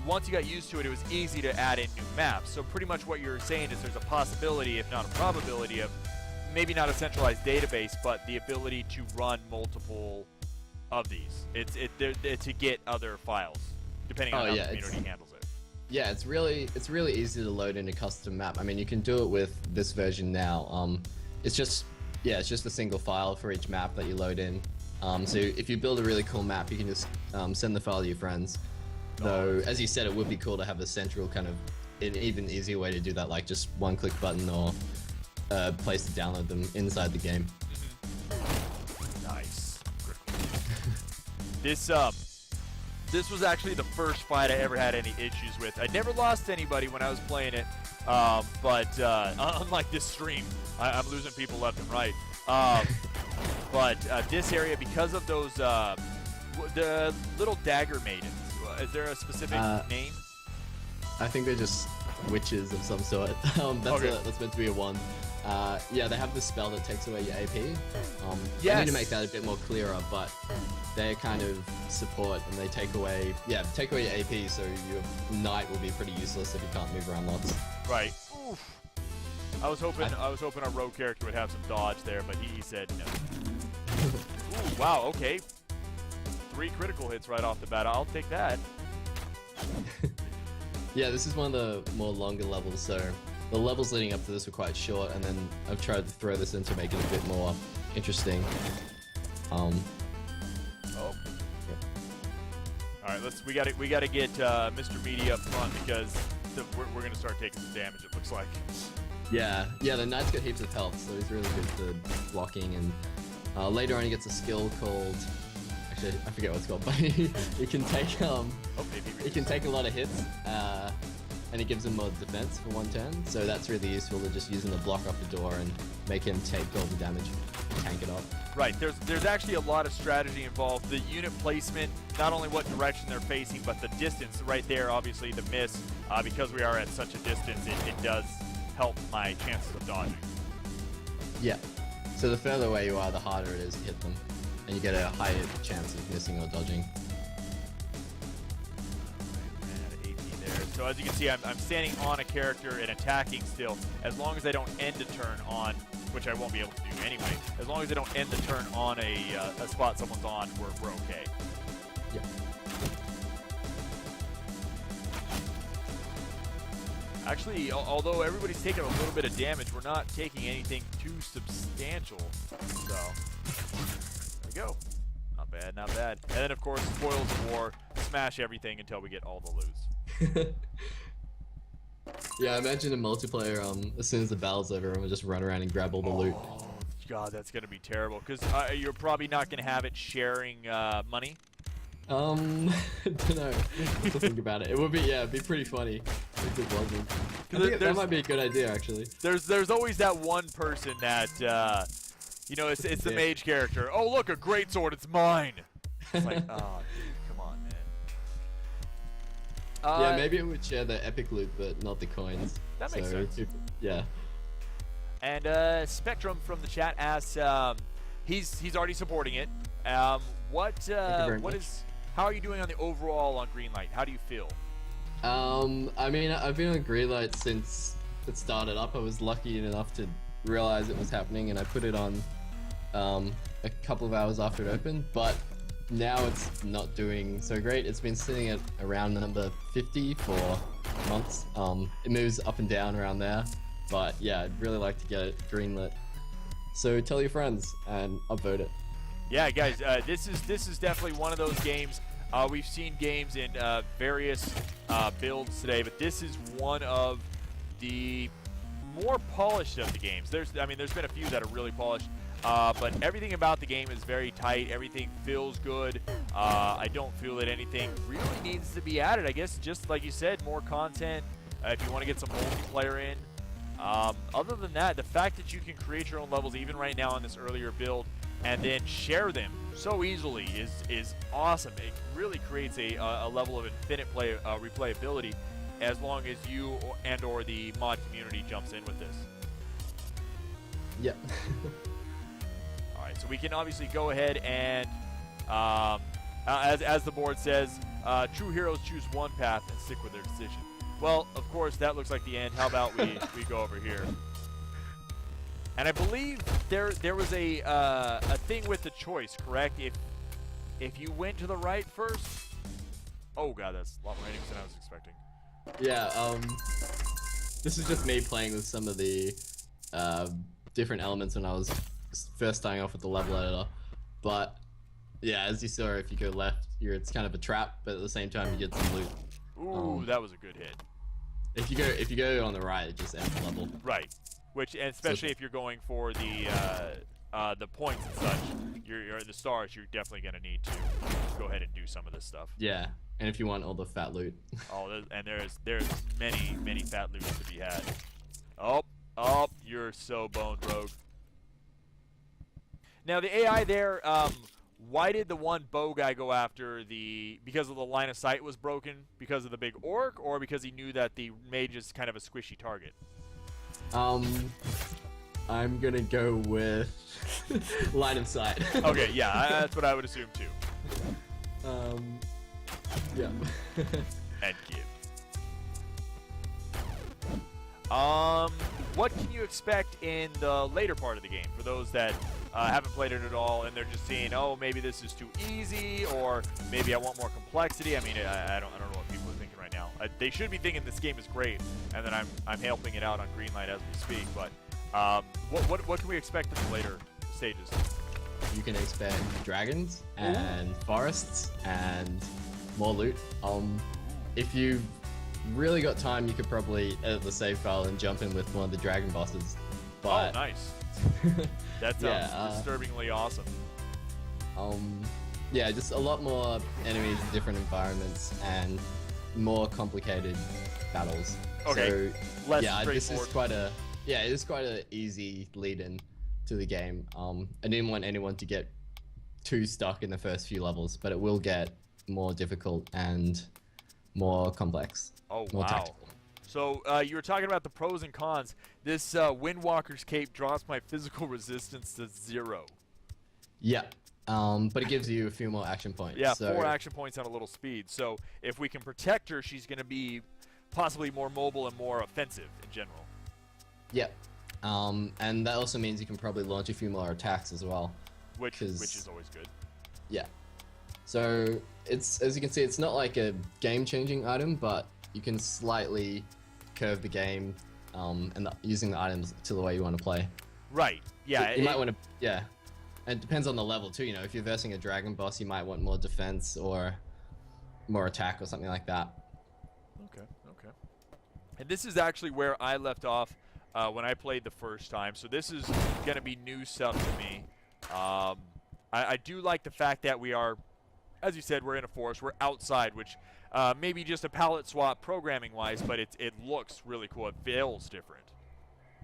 once you got used to it, it was easy to add in new maps. So pretty much what you're saying is there's a possibility, if not a probability, of maybe not a centralized database, but the ability to run multiple of these. It's to get other files, depending on how the community handles it. Yeah, it's really easy to load in a custom map. I mean, you can do it with this version now. It's just a single file for each map that you load in. So if you build a really cool map, you can just send the file to your friends. Though, as you said, it would be cool to have a central kind of, an even easier way to do that, like just one-click button or a place to download them inside the game. Nice. This was actually the first fight I ever had any issues with. I never lost anybody when I was playing it, but unlike this stream, I'm losing people left and right. But this area, because of those, the little dagger maidens, is there a specific name? I think they're just witches of some sort. That's meant to be a one. Yeah, they have this spell that takes away your AP. I need to make that a bit more clearer, but they kind of support and they take away your AP, so your knight will be pretty useless if you can't move around lots. Right. Oof. I was hoping our rogue character would have some dodge there, but he said no. Ooh, wow, okay. 3 critical hits right off the bat. I'll take that. Yeah, this is one of the more longer levels, so the levels leading up to this were quite short, and then I've tried to throw this in to make it a bit more interesting. Oh. Yep. All right, we gotta get Mr. Meaty up front because we're gonna start taking some damage. It looks like. Yeah, the knight's got heaps of health, so he's really good for blocking, and later on he gets a skill called, actually I forget what it's called, but he can take he can take a lot of hits, and it gives him more defense for 1 turn, so that's really useful to just using the block off the door and make him take all the damage, tank it up. Right, there's actually a lot of strategy involved. The unit placement, not only what direction they're facing, but the distance right there, obviously the miss, because we are at such a distance, it does help my chances of dodging. Yeah, so the further away you are, the harder it is to hit them, and you get a higher chance of missing or dodging. And 18 there. So as you can see, I'm standing on a character and attacking still. As long as I don't end a turn on, which I won't be able to do anyway, as long as I don't end the turn on a spot someone's on, we're okay. Yeah. Actually, although everybody's taking a little bit of damage, we're not taking anything too substantial. So, there we go. Not bad, not bad. And then, of course, spoils of war, smash everything until we get all the loot. Yeah, I imagine in multiplayer, as soon as the battle's over, everyone will just run around and grab all the loot. Oh, God, that's going to be terrible, because you're probably not going to have it sharing money. I don't know. To think about it. It would be, yeah, it'd be pretty funny if it wasn't. I think that might be a good idea, actually. There's always that one person that, you know, it's the mage character. Oh, look, a great sword, it's mine. It's like, oh, dude, come on, man. Yeah, maybe it would share the epic loot, but not the coins. That makes sense. Yeah. And Spectrum from the chat asks, he's already supporting it. How are you doing on the overall on Greenlight? How do you feel? I mean, I've been on Greenlight since it started up. I was lucky enough to realize it was happening, and I put it on a couple of hours after it opened, but now it's not doing so great. It's been sitting at around number 50 for months. It moves up and down around there, but yeah, I'd really like to get it greenlit. So tell your friends and upvote it. Yeah, guys, this is definitely one of those games. We've seen games in various builds today, but this is one of the more polished of the games. There's been a few that are really polished, but everything about the game is very tight. Everything feels good. I don't feel that anything really needs to be added. I guess just like you said, more content if you want to get some multiplayer in. Other than that, the fact that you can create your own levels even right now on this earlier build and then share them so easily is awesome. It really creates a level of infinite replayability as long as you or the mod community jumps in with this. Yep. All right, so we can obviously go ahead and, as the board says, true heroes choose one path and stick with their decision. Well, of course, that looks like the end. How about we go over here? And I believe there was a thing with the choice, correct? If you went to the right first. Oh god, that's a lot more enemies than I was expecting. Yeah. This is just me playing with some of the different elements when I was first starting off with the level editor. But yeah, as you saw, if you go left, it's kind of a trap, but at the same time you get some loot. Ooh, that was a good hit. If you go on the right, it just ends the level. Right. Which, and especially if you're going for the points and such, you're the stars, you're definitely going to need to go ahead and do some of this stuff. Yeah, and if you want all the fat loot. Oh, and there's many fat loots to be had. Oh, you're so boned, Rogue. Now the AI there, why did the one bow guy go after because of the line of sight was broken because of the big orc, or because he knew that the mage is kind of a squishy target? I I'm gonna go with line of sight. Okay, yeah, that's what I would assume too. Yeah. And give. What can you expect in the later part of the game for those that haven't played it at all and they're just seeing, oh, maybe this is too easy, or maybe I want more complexity? I mean, I don't know what people are thinking right now. They should be thinking this game is great, and then I'm helping it out on Greenlight as we speak. But what can we expect in the later stages? You can expect dragons and forests and more loot. If you really got time, you could probably edit the save file and jump in with one of the dragon bosses. But Oh, nice. That sounds disturbingly awesome. Yeah, just a lot more enemies, different environments, and more complicated battles. Okay, So, less yeah, this is straightforward. it is quite an easy lead-in to the game. I didn't want anyone to get too stuck in the first few levels, but it will get more difficult and more complex. Oh, More wow. tactical. So you were talking about the pros and cons. This Windwalker's Cape drops my physical resistance to 0. Yeah, but it gives you a few more action points. Yeah, so, 4 action points on a little speed. So if we can protect her, she's going to be possibly more mobile and more offensive in general. Yeah, and that also means you can probably launch a few more attacks as well. Which is always good. Yeah. So it's, as you can see, it's not like a game-changing item, but you can slightly curve the game using the items to the way you want to play. Right. Yeah. You might want to, yeah. And it depends on the level too. You know, if you're versing a dragon boss, you might want more defense or more attack or something like that. Okay. Okay. And this is actually where I left off when I played the first time. So this is going to be new stuff to me. I do like the fact that we are, as you said, we're in a forest. We're outside, which maybe just a palette swap programming-wise, but it looks really cool. It feels different.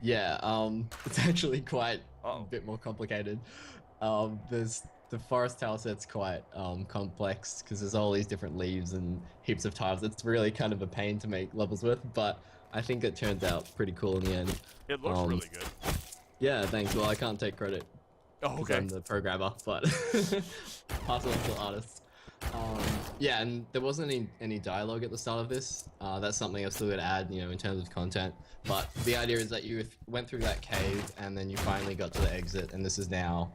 Yeah, it's actually quite a Uh-oh. bit more complicated. There's the forest tile set's quite complex because there's all these different leaves and heaps of tiles. It's really kind of a pain to make levels with, but I think it turns out pretty cool in the end. It looks really good. Yeah, thanks. Well, I can't take credit. Oh, 'Cause okay. I'm the programmer, but pass it on to the artists. Yeah, and there wasn't any dialogue at the start of this. That's something I've still got to add, you know, in terms of content. But the idea is that you went through that cave and then you finally got to the exit, and this is now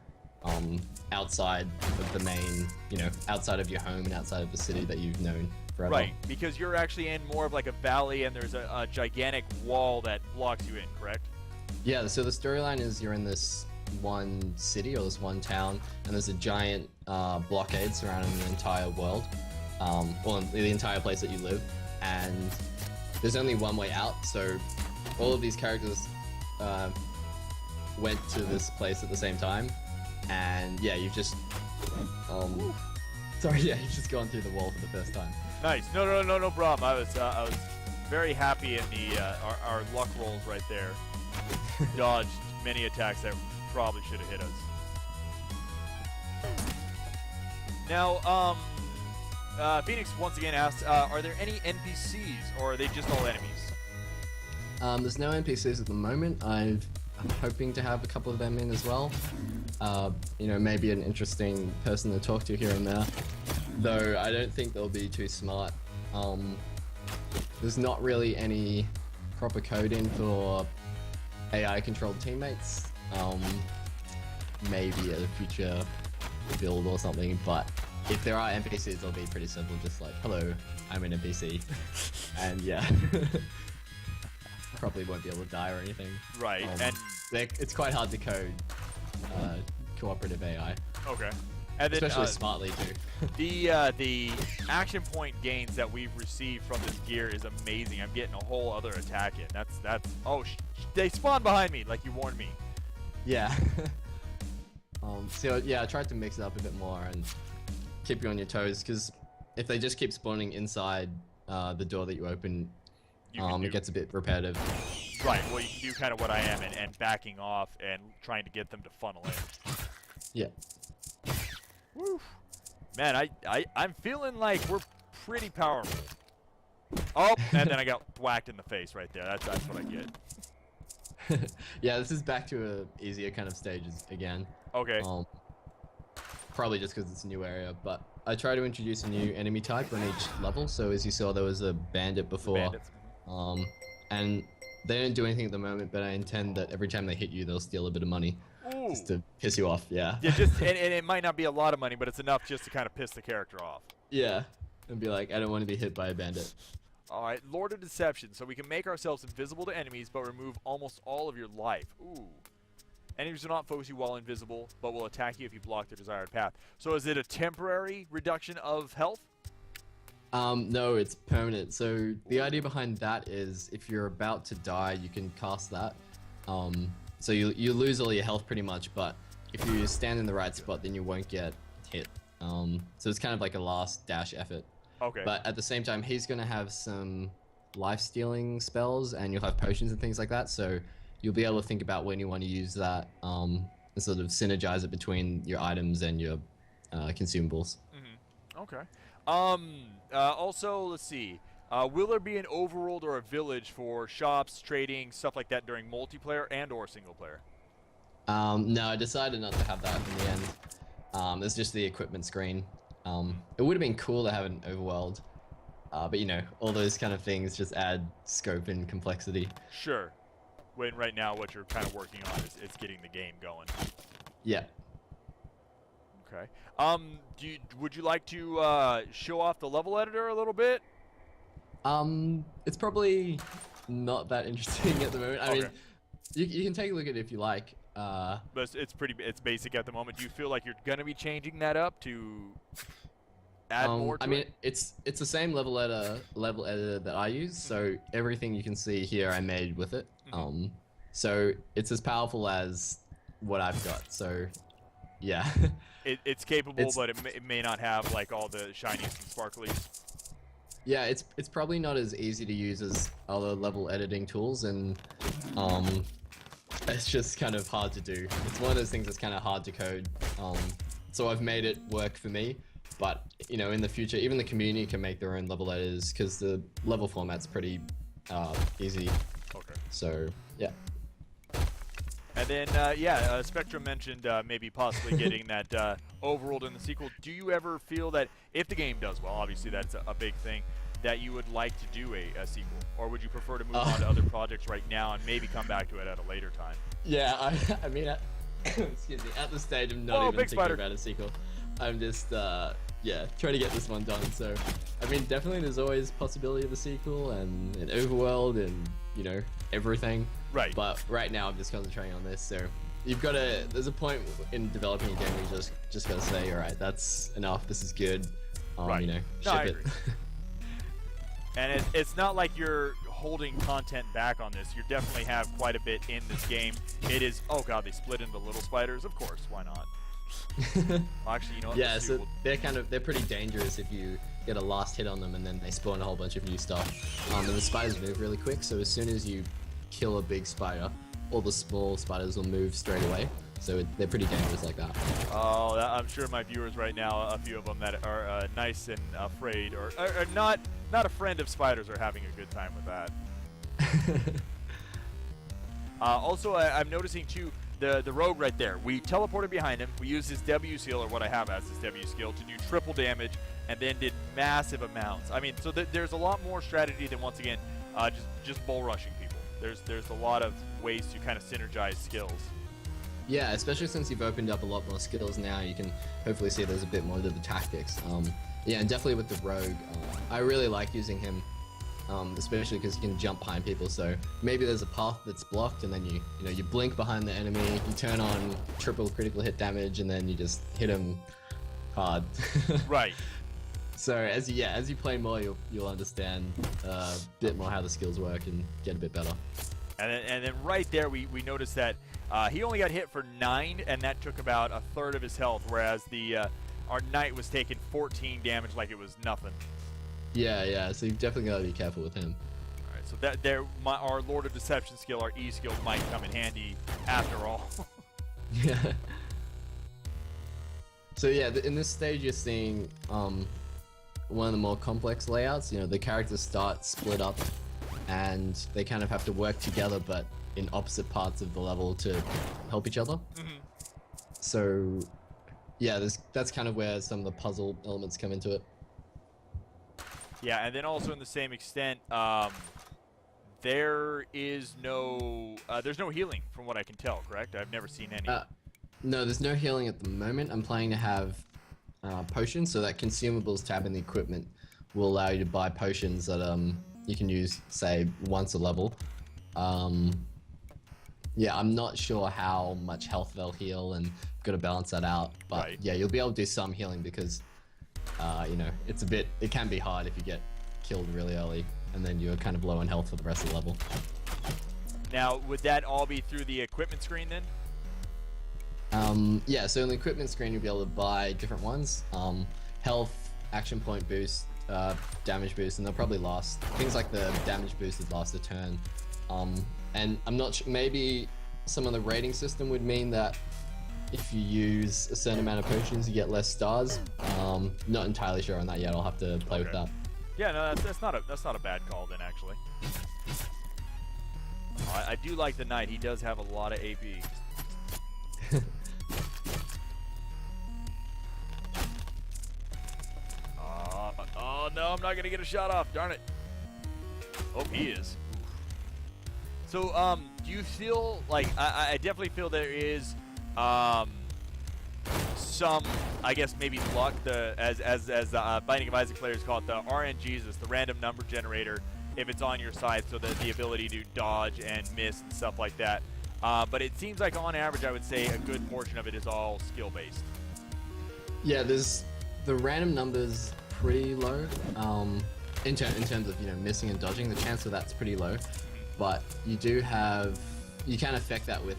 outside of the main, you know, outside of your home and outside of the city that you've known forever. Right, because you're actually in more of like a valley, and there's a gigantic wall that blocks you in, correct? Yeah, so the storyline is you're in this one city or this one town, and there's a giant blockade surrounding the entire world, well, the entire place that you live, and there's only one way out. So all of these characters went to this place at the same time, and yeah, you've just you've just gone through the wall for the first time. Nice. No problem. I was very happy in the our luck rolls right there. Dodged many attacks that probably should have hit us. Now, Phoenix once again asks, are there any NPCs, or are they just all enemies? There's no NPCs at the moment. I'm hoping to have a couple of them in as well. You know, maybe an interesting person to talk to here and there. Though I don't think they'll be too smart. There's not really any proper coding for AI-controlled teammates. Maybe a future build or something, but if there are NPCs, they'll be pretty simple, just like, hello, I'm an NPC. And yeah. Probably won't be able to die or anything. Right, and it's quite hard to code cooperative AI, okay, and then especially smartly too. the action point gains that we've received from this gear is amazing. I'm getting a whole other attack in. That's oh, they spawned behind me like you warned me. Yeah. So yeah, I tried to mix it up a bit more and keep you on your toes, because if they just keep spawning inside the door that you open, it gets a bit repetitive. Right, well, you can do kind of what I am and backing off and trying to get them to funnel in. Yeah. Woo. Man, I'm feeling like we're pretty powerful. Oh, and then I got whacked in the face right there. That's what I get. Yeah, this is back to a easier kind of stages again. Okay. Probably just because it's a new area, but I try to introduce a new enemy type on each level. So as you saw, there was a bandit before, Bandits. and they don't do anything at the moment, but I intend that every time they hit you, they'll steal a bit of money Ooh. just to piss you off. Yeah. Yeah, just and it might not be a lot of money, but it's enough just to kind of piss the character off. Yeah, and be like, I don't want to be hit by a bandit. All right, Lord of Deception. So we can make ourselves invisible to enemies, but remove almost all of your life. Ooh. Enemies do not focus you while invisible, but will attack you if you block their desired path. So is it a temporary reduction of health? No, it's permanent. So the idea behind that is if you're about to die, you can cast that. So you lose all your health pretty much, but if you stand in the right spot, then you won't get hit. So it's kind of like a last dash effort. Okay. But at the same time, he's gonna have some life-stealing spells, and you'll have potions and things like that. So you'll be able to think about when you want to use that, and sort of synergize it between your items and your consumables. Mm-hmm. Okay. Also, let's see. Will there be an overworld or a village for shops, trading, stuff like that during multiplayer and/or single player? No, I decided not to have that in the end. It's just the equipment screen. It would have been cool to have an overworld, but you know, all those kind of things just add scope and complexity. Sure. When right now what you're kind of working on is getting the game going. Yeah. Okay. Would you like to show off the level editor a little bit? It's probably not that interesting at the moment. I mean, you can take a look at it if you like. But it's basic at the moment. Do you feel like you're gonna be changing that up to add more to I mean, it? it's the same level editor that I use, so everything you can see here I made with it. So it's as powerful as what I've got. So yeah. It's capable, but it may not have like all the shinies and sparklies. Yeah, it's probably not as easy to use as other level editing tools, and it's just kind of hard to do. It's one of those things that's kind of hard to code. So I've made it work for me, but you know, in the future, even the community can make their own level editors because the level format's pretty easy. Okay. So yeah. And then, Spectrum mentioned maybe possibly getting that overworld in the sequel. Do you ever feel that if the game does well, obviously that's a big thing, that you would like to do a sequel? Or would you prefer to move on to other projects right now and maybe come back to it at a later time? Yeah, I mean, excuse me, at this stage I'm not even thinking about a sequel. I'm just, trying to get this one done. So, I mean, definitely there's always possibility of a sequel and an overworld and, you know, everything. Right. But right now I'm just concentrating on this. So there's a point in developing a game where you just gotta say, all right, that's enough. This is good. Right. You know, no, I ship agree. it. And it's not like you're holding content back on this. You definitely have quite a bit in this game. It is, oh god, they split into little spiders. Of course, why not? Well, actually, you know what? Yeah, so they're pretty dangerous if you get a last hit on them and then they spawn a whole bunch of new stuff. And the spiders move really quick, so as soon as you kill a big spider, all the small spiders will move straight away. So they're pretty dangerous like that. Oh, I'm sure my viewers right now, a few of them that are nice and afraid, or not a friend of spiders, are having a good time with that. Also, I'm noticing too, the rogue right there. We teleported behind him. We used his W skill, or what I have as his W skill, to do triple damage, and then did massive amounts. I mean, so there's a lot more strategy than, once again, just bull rushing people. There's a lot of ways to kind of synergize skills. Yeah, especially since you've opened up a lot more skills now, you can hopefully see there's a bit more to the tactics. Yeah, and definitely with the rogue, I really like using him, especially because you can jump behind people. So maybe there's a path that's blocked, and then you blink behind the enemy, you turn on triple critical hit damage, and then you just hit him hard. Right. So as you play more, you'll understand a bit more how the skills work and get a bit better. And then right there, we noticed that he only got hit for 9, and that took about a third of his health, whereas our knight was taking 14 damage like it was nothing. Yeah. So you've definitely got to be careful with him. All right, so our Lord of Deception skill, our E skill, might come in handy after all. Yeah. So yeah, in this stage you're seeing one of the more complex layouts. You know, the characters start split up, and they kind of have to work together, but in opposite parts of the level to help each other. So, yeah, that's kind of where some of the puzzle elements come into it. Yeah, and then also in the same extent, there's no healing from what I can tell, correct? I've never seen any. No, there's no healing at the moment. I'm planning to have potions, so that consumables tab in the equipment will allow you to buy potions that you can use, say, once a level. Yeah, I'm not sure how much health they'll heal, and got to balance that out. But Right. yeah, you'll be able to do some healing because, you know, it can be hard if you get killed really early, and then you're kind of low on health for the rest of the level. Now, would that all be through the equipment screen then? Yeah, so in the equipment screen, you'll be able to buy different ones. Health, action point boost, damage boost, and they'll probably last. Things like the damage boost would last a turn. And I'm not sure, maybe some of the rating system would mean that if you use a certain amount of potions, you get less stars. Not entirely sure on that yet. I'll have to play with that. Yeah, no, that's not a bad call then, actually. I do like the knight. He does have a lot of AP. Oh no, I'm not gonna get a shot off. Darn it. Oh, he is. So, do you feel like I definitely feel there is some, I guess maybe luck, as Binding of Isaac players call it, the RNGesus, the random number generator, if it's on your side, so that the ability to dodge and miss and stuff like that. But it seems like on average, I would say a good portion of it is all skill based. Yeah, there's the random numbers pretty low. In terms of, you know, missing and dodging, the chance of that's pretty low. But you can affect that with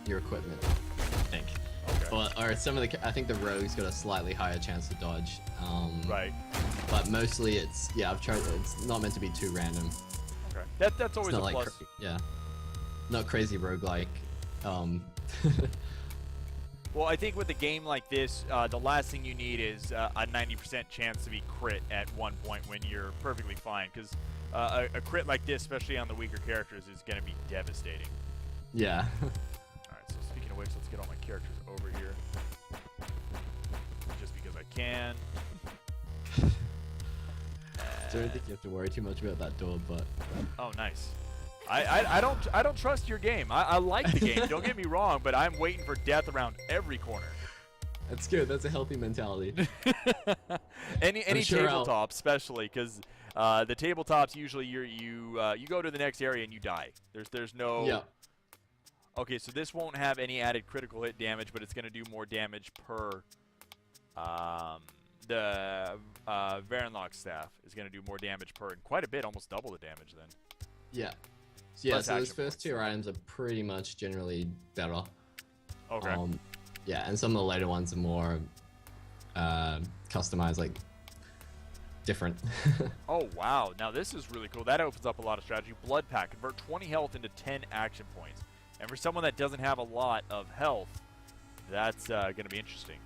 your equipment, I think. Okay. Or some of I think the rogue's got a slightly higher chance to dodge. Right. But mostly it's not meant to be too random. Okay. That's always It's a not plus. not crazy roguelike. Well, I think with a game like this, the last thing you need is a 90% chance to be crit at one point when you're perfectly fine, because a crit like this, especially on the weaker characters, is going to be devastating. Yeah. Alright, so speaking of which, let's get all my characters over here. Just because I can. Don't think you have to worry too much about that door, but Oh, nice. I don't trust your game. I like the game, don't get me wrong, but I'm waiting for death around every corner. that's good. That's a healthy mentality. any sure tabletop, especially, because the tabletops usually you go to the next area and you die. There's no. Yeah. Okay, so this won't have any added critical hit damage, but it's going to do more damage per. The Varenlock staff is going to do more damage per, and quite a bit, almost double the damage then. Yeah. Yeah, Less so those action first points. two items are pretty much generally better. Okay. Yeah, and some of the later ones are more customized, like different. Oh, wow. Now this is really cool. That opens up a lot of strategy. Blood Pack. Convert 20 health into 10 action points. And for someone that doesn't have a lot of health, that's going to be interesting.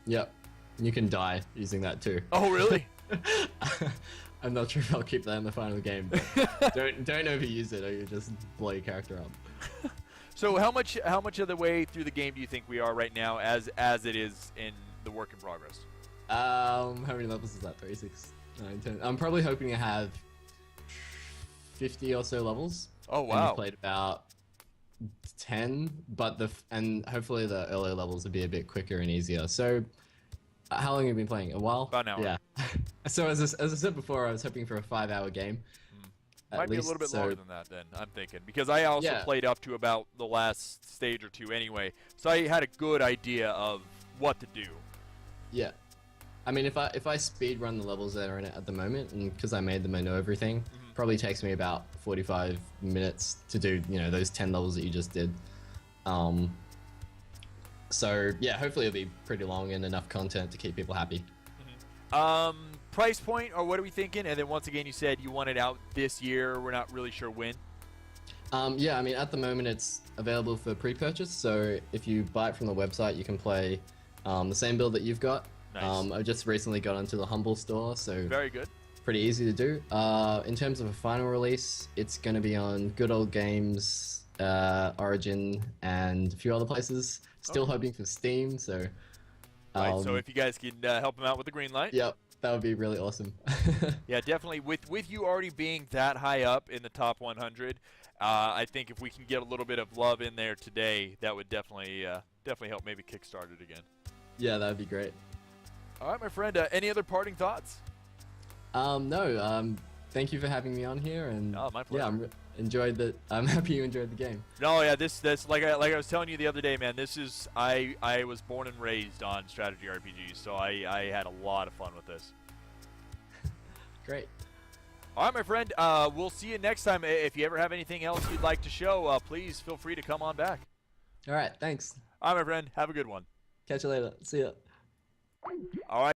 Yep. You can die using that too. Oh, really? I'm not sure if I'll keep that in the final game, but don't overuse it or you just blow your character up. So how much of the way through the game do you think we are right now as it is in the work in progress? How many levels is that? 36, 9, 10. I'm probably hoping to have 50 or so levels. Oh, And wow. we played about 10, but and hopefully the earlier levels will be a bit quicker and easier. So, how long have you been playing? A while? About an hour. Yeah. So as I said before, I was hoping for a 5-hour game. Might be a little bit so, longer than that then, I'm thinking. Because I also Yeah. played up to about the last stage or two anyway. So I had a good idea of what to do. Yeah. I mean, if I speed run the levels that are in it at the moment, and because I made them, I know everything, probably takes me about 45 minutes to do, you know, those 10 levels that you just did. So yeah, hopefully it'll be pretty long and enough content to keep people happy. Price point, or what are we thinking? And then once again, you said you want it out this year. We're not really sure when. Yeah, I mean, at the moment it's available for pre-purchase, so if you buy it from the website, you can play the same build that you've got. Nice. I just recently got onto the Humble store, so Very good. pretty easy to do. In terms of a final release, it's going to be on Good Old Games, Origin, and a few other places. Still hoping for Steam, so... Right, so if you guys can help him out with the green light. Yep, that would be really awesome. Yeah, definitely. With you already being that high up in the top 100, I think if we can get a little bit of love in there today, that would definitely help maybe kickstart it again. Yeah, that would be great. All right, my friend. Any other parting thoughts? No. Thank you for having me on here, and Oh, my pleasure. Yeah, I'm happy you enjoyed the game. No, yeah, this like I was telling you the other day, man. This is I was born and raised on strategy RPGs, so I had a lot of fun with this. Great. All right, my friend. We'll see you next time. If you ever have anything else you'd like to show, please feel free to come on back. All right, thanks. All right, my friend. Have a good one. Catch you later. See ya. All right.